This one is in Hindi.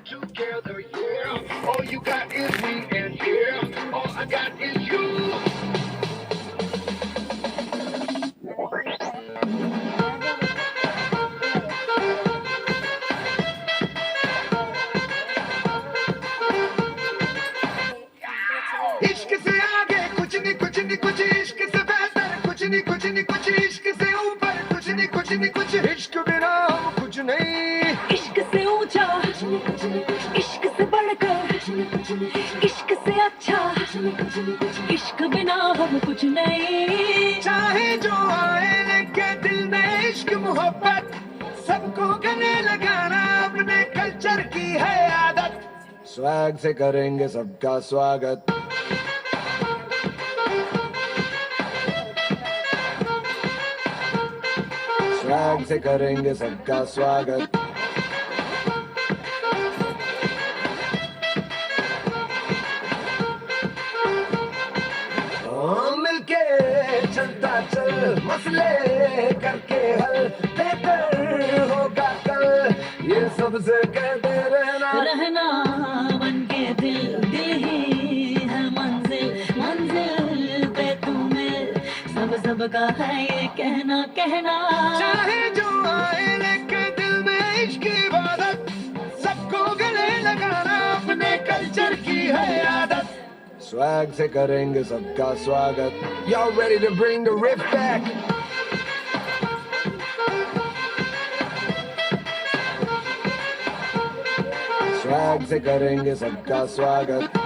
Together, yeah. All you got is me, and yeah, all I got is you. इश्क से आगे कुछ नहीं कुछ नहीं कुछ इश्क से बेहतर कुछ नहीं कुछ नहीं कुछ इश्क से ऊपर कुछ नहीं कुछ नहीं कुछ इश्क बिना हम कुछ नहीं इश्क से ऊंचा इश्क से बढ़कर इश्क से अच्छा इश्क बिना हम कुछ नहीं चाहे जो आए लेके दिल में इश्क मोहब्बत सबको गले लगाना अपने कल्चर की है आदत स्वैग से करेंगे सबका स्वागत स्वैग से करेंगे सबका स्वागत मिलके चलता चल मसले करके हल बेहतर होगा कल ये सबसे कहते रहना बन के दिल दिल ही है मंजिल मंजिल पे तुम्हें सबका है ये कहना कहना चाहे जो आए लेके दिल में इश्क की इबादत सबको गले लगाना अपने कल्चर की है आदत स्वैग से करेंगे सबका स्वागत Y'all ready to bring the riff back? Swag से करेंगे सबका स्वागत